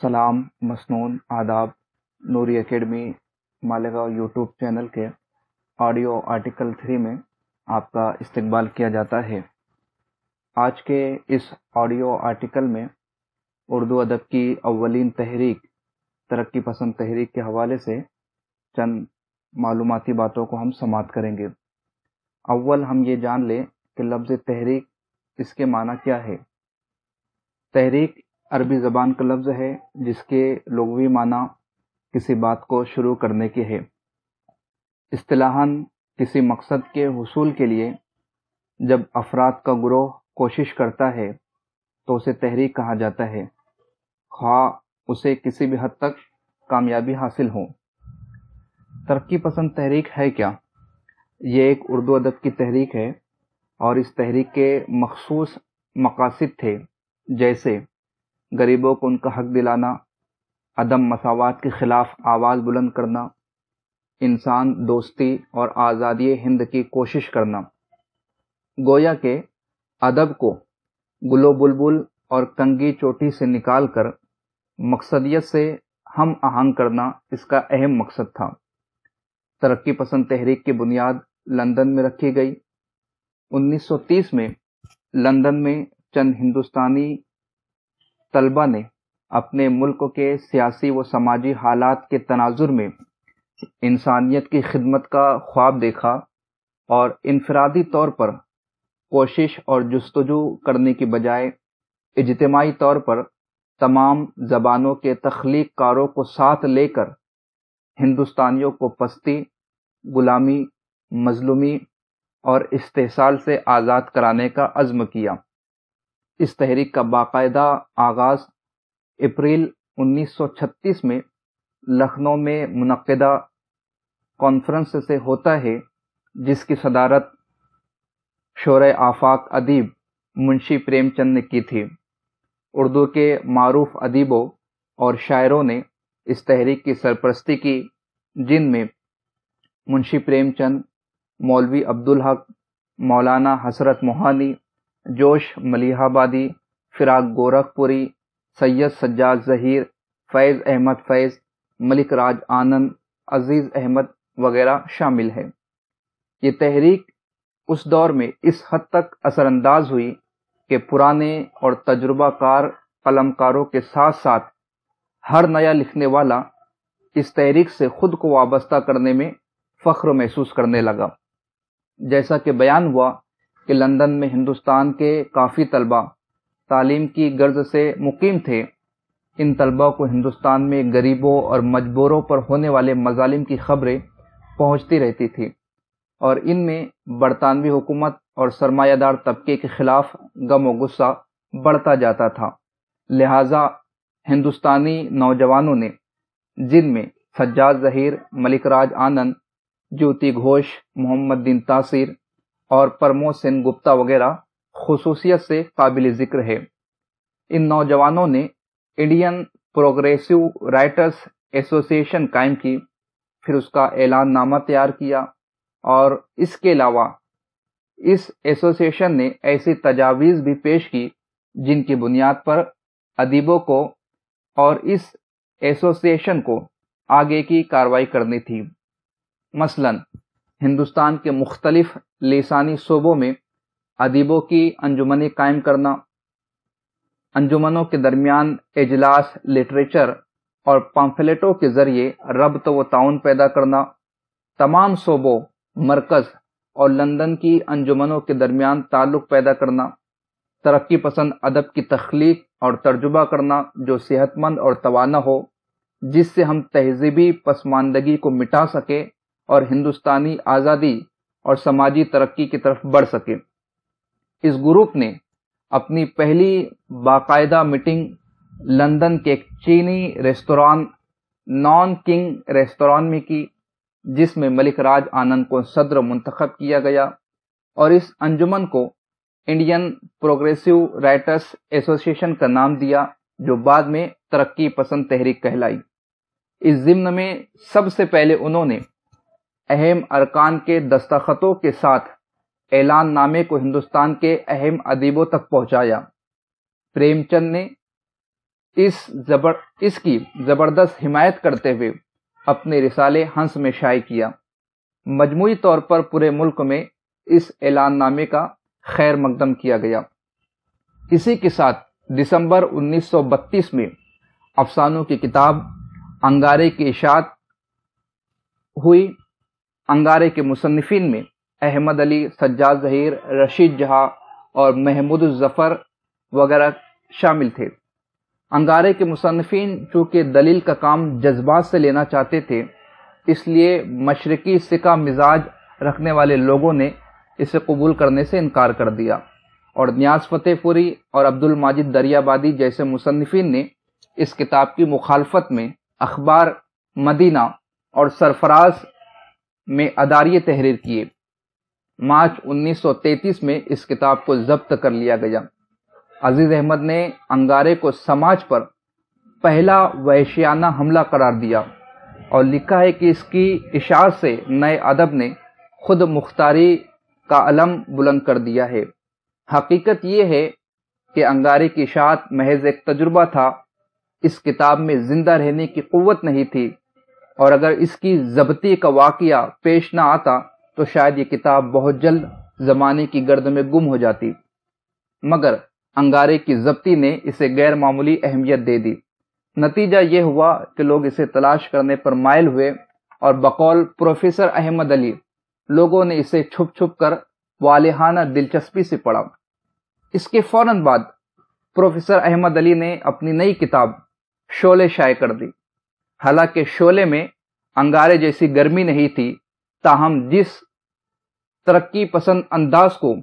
सलाम मसनून आदाब। नूरी academy Malegaon YouTube channel के ऑडियो आर्टिकल 3 में आपका इस्तकबाल किया जाता है। आज के इस ऑडियो आर्टिकल में उर्दू अदब की अव्वलीन तहरीक तरक्की पसंद तहरीक के हवाले से चंद मालूमाती बातों को हम समाअत करेंगे। अव्वल हम ये जान लें कि लफ्ज़ तहरीक इसके माना क्या है। तहरीक अरबी ज़बान का लफ्ज़ है जिसके लुग़वी माना किसी बात को शुरू करने की है। इस्तिलाहन किसी मकसद के हुसूल के लिए जब अफराद का गुरोह कोशिश करता है तो उसे तहरीक कहा जाता है, ख्वाह उसे किसी भी हद तक कामयाबी हासिल हो। तरक्की पसंद तहरीक है क्या? ये एक उर्दू अदब की तहरीक है और इस तहरीक के मखसूस मकासद थे, जैसे गरीबों को उनका हक दिलाना, अदम मसावात के खिलाफ आवाज़ बुलंद करना, इंसान दोस्ती और आज़ादी हिंद की कोशिश करना। गोया के अदब को गुलो बुलबुल और कंगी चोटी से निकाल कर मकसदियत से हम आहंग करना इसका अहम मकसद था। तरक्की पसंद तहरीक की बुनियाद लंदन में रखी गई। 1930 में लंदन में चंद हिंदुस्तानी तलबा ने अपने मुल्क के सियासी व समाजी हालात के तनाजुर में इंसानियत की खिदमत का ख्वाब देखा और इनफरादी तौर पर कोशिश और जुस्तजू करने की बजाय इज्तिमाई तौर पर तमाम ज़बानों के तख्लीक कारों को साथ लेकर हिंदुस्तानियों को पस्ती, गुलामी, मजलूमी और इस्तेहसाल से आज़ाद कराने का अज़्म किया। इस तहरीक का बाकायदा आगाज़ अप्रैल 1936 में लखनऊ में मुनक्किदा कॉन्फ्रेंस से होता है, जिसकी सदारत शोरे आफाक अदीब मुंशी प्रेमचंद ने की थी। उर्दू के मारूफ अदीबों और शायरों ने इस तहरीक की सरपरस्ती की, जिनमें मुंशी प्रेमचंद, मौलवी अब्दुल हक, मौलाना हसरत मोहानी, जोश मलिहाबादी, फिराक गोरखपुरी, सैयद सज्जाद ज़हीर, फैज़ अहमद फैज़, मलिक राज आनंद, अजीज़ अहमद वगैरह शामिल है। ये तहरीक उस दौर में इस हद तक असरअंदाज हुई कि पुराने और तजुर्बाकार कलमकारों के साथ साथ हर नया लिखने वाला इस तहरीक से खुद को वाबस्ता करने में फ़ख्र महसूस करने लगा। जैसा कि बयान हुआ कि लंदन में हिंदुस्तान के काफ़ी तलबा तालीम की गर्ज से मुकीम थे। इन तलबा को हिंदुस्तान में गरीबों और मजबूरों पर होने वाले मजालिम की खबरें पहुंचती रहती थी और इनमें बरतानवी हुकूमत और सरमायादार तबके के खिलाफ गम व गुस्सा बढ़ता जाता था। लिहाजा हिंदुस्तानी नौजवानों ने, जिनमें सज्जाद ज़हीर, मलिक राज आनंद, ज्योति घोष, मोहम्मद दिन तासीर और प्रमोद सेन गुप्ता वगैरह खुसूसियत से काबिल ज़िक्र है, इन नौजवानों ने इंडियन प्रोग्रेसिव राइटर्स एसोसिएशन कायम की, फिर उसका ऐलान नामा तैयार किया और इसके अलावा इस एसोसिएशन ने ऐसी तजावीज़ भी पेश की जिनकी बुनियाद पर अदीबों को और इस एसोसिएशन को आगे की कार्रवाई करनी थी। मसलन हिंदुस्तान के मुख्तलिफ लिसानी शोबों में अदीबों की अंजुमनें कायम करना, अंजुमनों के दरमियान इजलास, लिटरेचर और पम्फलेटों के जरिए रब्त व ताउन पैदा करना, तमाम शोबों, मरकज़ और लंदन की अंजुमनों के दरमियान ताल्लुक़ पैदा करना, तरक्की पसंद अदब की तख्लीक और तर्जुबा करना जो सेहतमंद और तवाना हो, जिससे हम तहज़ीबी पसमानदगी को मिटा सके और हिंदुस्तानी आज़ादी और समाजी तरक्की की तरफ बढ़ सके। इस ग्रुप ने अपनी पहली बाकायदा मीटिंग लंदन के एक चीनी रेस्तरां नॉन किंग रेस्तरां में की, जिसमें मलिक राज आनंद को सदर मुंतखब किया गया और इस अंजुमन को इंडियन प्रोग्रेसिव राइटर्स एसोसिएशन का नाम दिया, जो बाद में तरक्की पसंद तहरीक कहलाई। इस ज़िम्न में सबसे पहले उन्होंने अहम अरकान के दस्तखतों के साथ ऐलान नामे को हिंदुस्तान के अहम अदीबों तक पहुंचाया। प्रेमचंद ने اس کی زبردست حمایت کرتے ہوئے اپنے رسالے ہنس میں شائع کیا۔ مجموعی طور پر پورے ملک میں اس اعلان نامے کا خیر مقدم کیا گیا۔ اسی کے ساتھ دسمبر 1932 میں افسانوں کی کتاب انگارے کی اشاعت ہوئی۔ انگارے کے مصنفین میں احمد علی، سجاد ظہیر، رشید جہاں اور محمود الظفر وغیرہ شامل تھے۔ انگارے کے مصنفین چونکہ دلیل کا کام جذبات سے لینا چاہتے تھے، اس لیے مشرقی سکہ مزاج رکھنے والے لوگوں نے اسے قبول کرنے سے انکار کر دیا، اور نیاز فتح پوری اور عبد الماجد دریابادی جیسے مصنفین نے اس کتاب کی مخالفت میں اخبار مدینہ اور سرفراز میں اداریے تحریر کیے۔ مارچ 1933 میں اس کتاب کو ضبط کر لیا گیا۔ عزیز احمد نے انگارے کو سماج پر پہلا وحشیانہ حملہ قرار دیا اور لکھا ہے کہ اس کی اشاعت سے نئے ادب نے خود مختاری کا علم بلند کر دیا ہے۔ حقیقت یہ ہے کہ انگارے کی اشاعت محض ایک تجربہ تھا، اس کتاب میں زندہ رہنے کی قوت نہیں تھی، اور اگر اس کی ضبطی کا واقعہ پیش نہ آتا تو شاید یہ کتاب بہت جلد زمانے کی گرد میں گم ہو جاتی، مگر انگارے کی ضبطی نے اسے غیر معمولی اہمیت دے دی۔ نتیجہ یہ ہوا کہ لوگ اسے تلاش کرنے پر مائل ہوئے، اور بقول پروفیسر احمد علی لوگوں نے اسے چھپ چھپ کر والہانہ دلچسپی سے پڑھا۔ اس کے فوراً بعد پروفیسر احمد علی نے اپنی نئی کتاب شعلے شائع کر دی۔ حالانکہ شعلے میں انگارے جیسی گرمی نہیں تھی، تاہم جس ترقی پسند انداز کو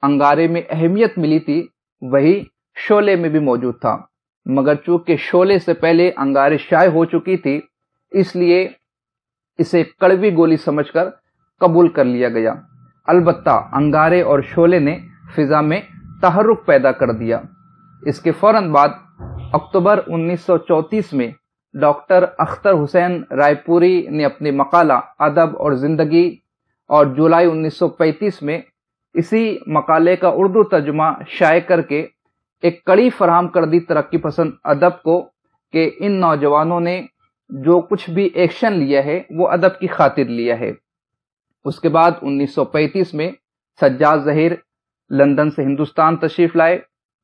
انگارے میں اہمیت ملی تھی وہی شعلے میں بھی موجود تھا، مگر چونکہ شعلے سے پہلے انگارے شائع ہو چکی تھی، اس لیے اسے کڑوی گولی سمجھ کر قبول کر لیا گیا۔ البتہ انگارے اور شعلے نے فضا میں تحرک پیدا کر دیا۔ اس کے فوراً بعد اکتوبر 1934 میں ڈاکٹر اختر حسین رائے پوری نے اپنے مقالہ ادب اور زندگی، اور جولائی 1935 میں اسی مقالے کا اردو ترجمہ شائع کر کے ایک کڑی فراہم کر دی ترقی پسند ادب کو کہ ان نوجوانوں نے جو کچھ بھی ایکشن لیا ہے وہ ادب کی خاطر لیا ہے۔ اس کے بعد 1935 میں سجاد ظہیر لندن سے ہندوستان تشریف لائے۔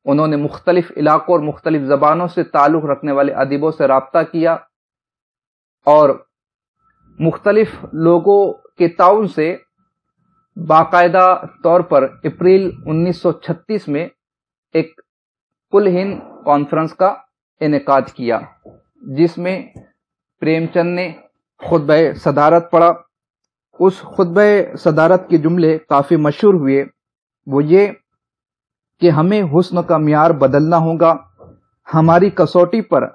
انہوں نے مختلف علاقوں اور مختلف زبانوں سے تعلق رکھنے والے ادیبوں سے رابطہ کیا، اور مختلف لوگوں کے تعاون سے باقاعدہ طور پر اپریل 1936 میں ایک کل ہند کانفرنس کا انعقاد کیا، جس میں پریم چند نے خطبہ صدارت پڑھا۔ اس خطبہ صدارت کے جملے کافی مشہور ہوئے، وہ یہ کہ ہمیں حسن کا معیار بدلنا ہوگا، ہماری کسوٹی پر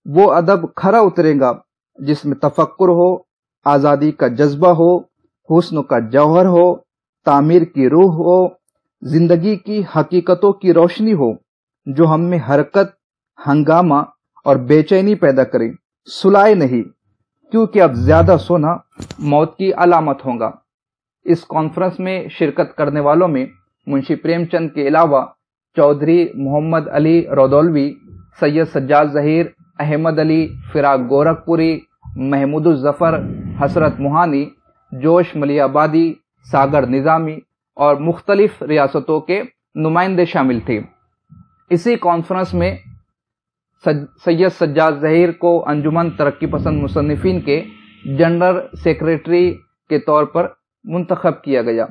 وہ ادب کھرا اترے گا جس میں تفکر ہو، آزادی کا جذبہ ہو، حسن کا جوہر ہو، تعمیر کی روح ہو، زندگی کی حقیقتوں کی روشنی ہو، جو ہم میں حرکت، ہنگامہ اور بے چینی پیدا کرے، سلائے نہیں، کیونکہ اب زیادہ سونا موت کی علامت ہوگا۔ اس کانفرنس میں شرکت کرنے والوں میں منشی پریم چند کے علاوہ چودھری محمد علی رودولوی، سید سجاد ظہیر، احمد علی، فراق گورکھپوری، محمود الظفر، حسرت موہانی، جوش ملی آبادی، ساگر نظامی اور مختلف ریاستوں کے نمائندے شامل تھے۔ اسی کانفرنس میں سید سجاد ظہیر کو انجمن ترقی پسند مصنفین کے جنرل سیکریٹری کے طور پر منتخب کیا گیا۔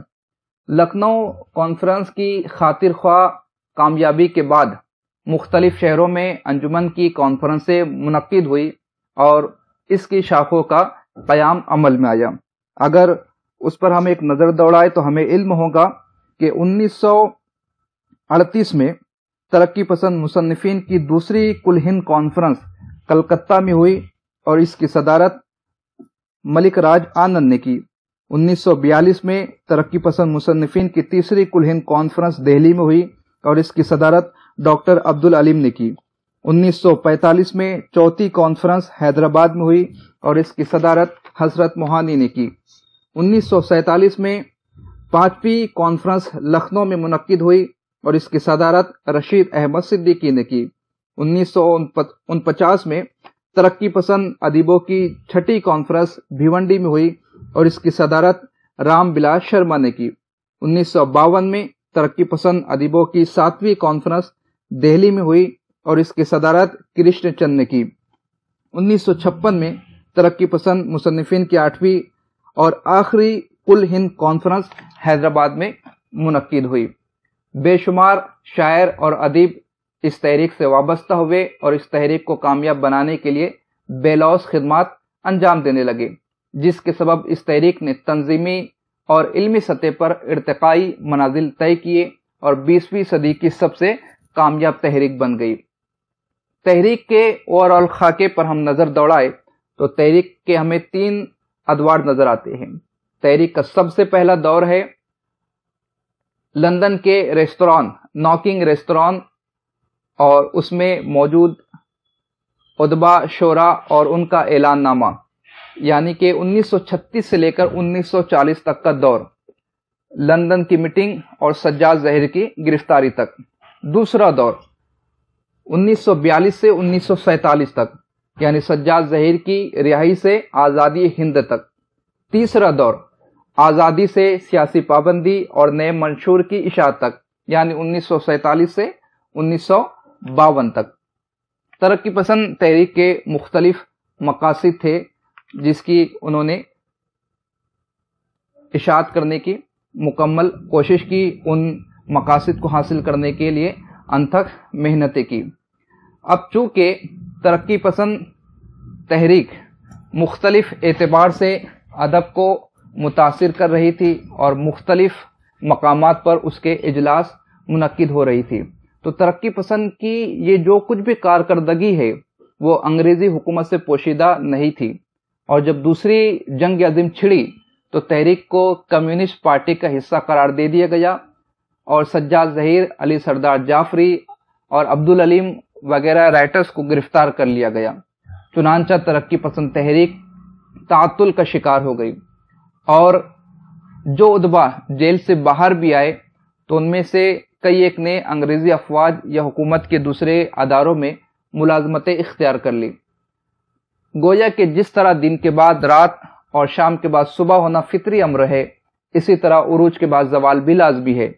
لکھنؤ کانفرنس کی خاطر خواہ کامیابی کے بعد مختلف شہروں میں انجمن کی کانفرنسیں منعقد ہوئی اور اس کی شاخوں کا قیام عمل میں آیا۔ اگر اس پر ہم ایک نظر دوڑائیں تو ہمیں علم ہوگا کہ 1938 میں ترقی پسند مصنفین کی دوسری کل ہند کانفرنس کلکتہ میں ہوئی اور اس کی صدارت ملک راج آنند نے کی۔ 1942 میں ترقی پسند مصنفین کی تیسری کل ہند کانفرنس دہلی میں ہوئی اور اس کی صدارت ڈاکٹر عبد العلیم نے کی۔ 1945 میں چوتھی کانفرنس حیدرآباد میں ہوئی اور اس کی صدارت حسرت موہانی نے کی۔ 1947 میں پانچویں کانفرنس لکھنؤ میں منعقد ہوئی اور اس کی صدارت رشید احمد صدیقی نے کی۔ 1949 में तरक्की पसंद अदीबों की 6ठी कॉन्फ्रेंस भिवंडी में हुई और इसकी सदारत राम बिलास शर्मा ने की। 1952 में तरक्की पसंद अदीबों की 7वीं कॉन्फ्रेंस दिल्ली में हुई और इसकी सदारत कृष्ण चंद ने की। 1956 में तरक्की पसंद मुसन्निफिन की 8वीं और आखिरी कुल हिंद कॉन्फ्रेंस हैदराबाद में मुनक्किद हुई। बेशुमार शायर और अदीब इस तहरीक से वाबस्ता हुए और इस तहरीक को कामयाब बनाने के लिए बेलौस खिदमात अंजाम देने लगे, जिसके सबब इस तहरीक ने तंजीमी और इल्मी सतह पर इर्तिकाई मनाजिल तय किए और 20वीं सदी की सबसे कामयाब तहरीक बन गई। तहरीक के ओवरऑल खाके पर हम नज़र दौड़ाए तो तहरीक के हमें 3 अदवार नजर आते हैं। तहरीक का सबसे पहला दौर है लंदन के रेस्तरां नॉकिंग रेस्तरां और उसमें मौजूद उदबा शोरा और उनका ऐलाननामा, यानी कि 1936 से लेकर 1940 तक का दौर, लंदन की मीटिंग और सज्जाद ज़हीर की गिरफ्तारी तक। दूसरा दौर 1942 से 1947 तक, यानी सज्जाद ज़हीर की रिहाई से आज़ादी हिंद तक। तीसरा दौर आज़ादी से सियासी पाबंदी और नए मंशूर की इशाअत तक, यानी 1947 से 1952 तक। तरक्की पसंद तहरीक के मुख्तलिफ मकासिद थे जिसकी उन्होंने इशाअत करने की मुकम्मल कोशिश की, उन मकासिद को हासिल करने के लिए अनथक मेहनतें की। अब चूँकि तरक्की पसंद तहरीक मुख्तलिफ एतबार से अदब को मुतासिर कर रही थी और मुख्तलिफ मकामात पर उसके इजलास मुनक्किद हो रही थी, तो तरक्की पसंद की ये जो कुछ भी कारकर्दगी है वो अंग्रेजी हुकूमत से पोशीदा नहीं थी। और जब दूसरी जंग अज़ीम छिड़ी तो तहरीक को कम्युनिस्ट पार्टी का हिस्सा करार दे दिया गया और सज्जाद ज़हीर, अली सरदार जाफरी और अब्दुल अलीम वगैरह राइटर्स को गिरफ्तार कर लिया गया। चुनांचा तरक्की पसंद तहरीक ताअत्तुल का शिकार हो गई और जो उदबा जेल से बाहर भी आए तो उनमें से कई एक ने अंग्रेजी अफवाज या हुकूमत के दूसरे अदारों में मुलाजमतें इख्तियार कर ली। गोया कि जिस तरह दिन के बाद रात और शाम के बाद सुबह होना फितरी अम्र है, इसी तरह उरूज के बाद जवाल भी लाजमी है।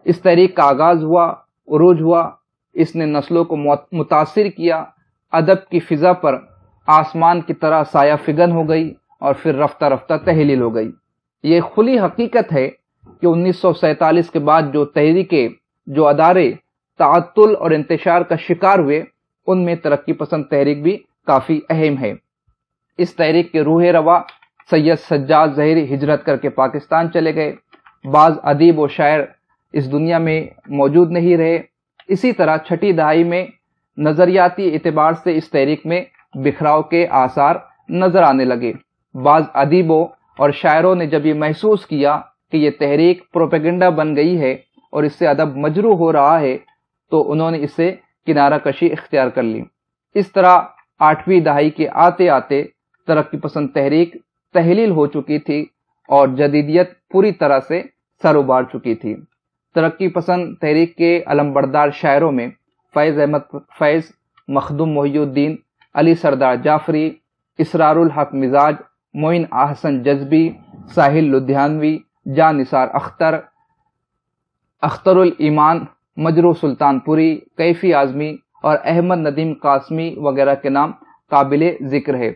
इस तहरीक का आगाज हुआ, उरूज हुआ, इसने नस्लों को मुतासिर किया, अदब की फिजा पर आसमान की तरह साया फिगन हो गई और फिर रफ्ता रफ्ता तहलील हो गई। ये खुली हकीकत है कि 1947 के बाद जो तहरीकें, जो अदारे ताअत्तुल और इंतशार का शिकार हुए, उनमें तरक्की पसंद तहरीक भी काफ़ी अहम है। इस तहरीक के रूह रवा सैयद सज्जाद ज़हीर हिजरत करके पाकिस्तान चले गए। बाज़ अदीब व शायर इस दुनिया में मौजूद नहीं रहे। इसी तरह छठी दहाई में नज़रियाती एतबार से इस तहरीक में बिखराव के आसार नजर आने लगे। बाज़ अदीबों और शायरों ने जब ये महसूस किया कि ये तहरीक प्रोपेगेंडा बन गई है और इससे अदब मजरू हो रहा है, तो उन्होंने इससे किनारा कशी इख्तियार कर ली। इस तरह 8वीं दहाई के आते आते तरक्की पसंद तहरीक तहलील हो चुकी थी और जदीदियत पूरी तरह से सर उबार चुकी थी। तरक्की पसंद तहरीक के अलमबरदार शायरों में फैज़ अहमद फैज़, मखदूम मोहिउद्दीन, अली सरदार जाफरी, इसरारुल हक मिजाज, मोइन आहसन जज्बी, साहिल लुधियानवी, जान निसार अख्तर, अख्तरुल ईमान, मजरू सुल्तानपुरी, कैफी आजमी और अहमद नदीम कासमी वगैरह के नाम काबिले जिक्र है।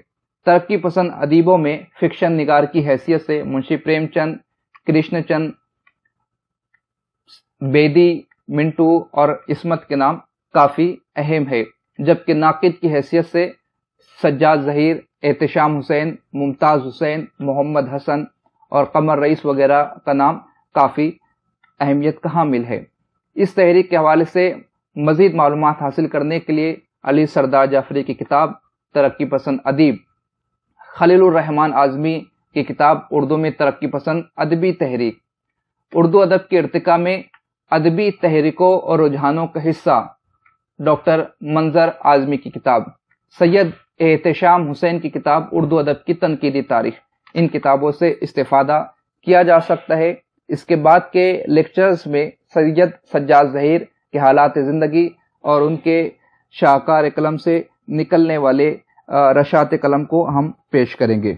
तरक्की पसंद अदीबों में फिक्शन निगार की हैसियत से मुंशी प्रेमचंद, कृष्णचंद, बेदी, मिंटू और इस्मत के नाम काफ़ी अहम है, जबकि नाकिद की हैसियत से सज्जाद ज़हीर, एहतिशाम हुसैन, मुमताज़ हुसैन, मोहम्मद हसन और कमर रईस वगैरह का नाम काफ़ी अहमियत का हामिल है। इस तहरीक के हवाले से मज़ीद मालूमात हासिल करने के लिए अली सरदार जाफरी की किताब तरक्की पसंद अदीब, खलीलुर रहमान आज़मी की किताब उर्दू में तरक्की पसंद अदबी तहरीक, उर्दू अदब के इर्तिका में अदबी तहरीकों और रुझानों का हिस्सा डॉक्टर मंजर आज़मी की किताब, सैयद एहतिशाम हुसैन की किताब उर्दू अदब की तनकीदी तारीख, इन किताबों से इस्तेफादा किया जा सकता है। इसके बाद के लेक्चर्स में सैयद सज्जाद ज़हीर के हालात ज़िंदगी और उनके شاہکار قلم سے نکلنے والے رشات قلم کو ہم پیش کریں گے۔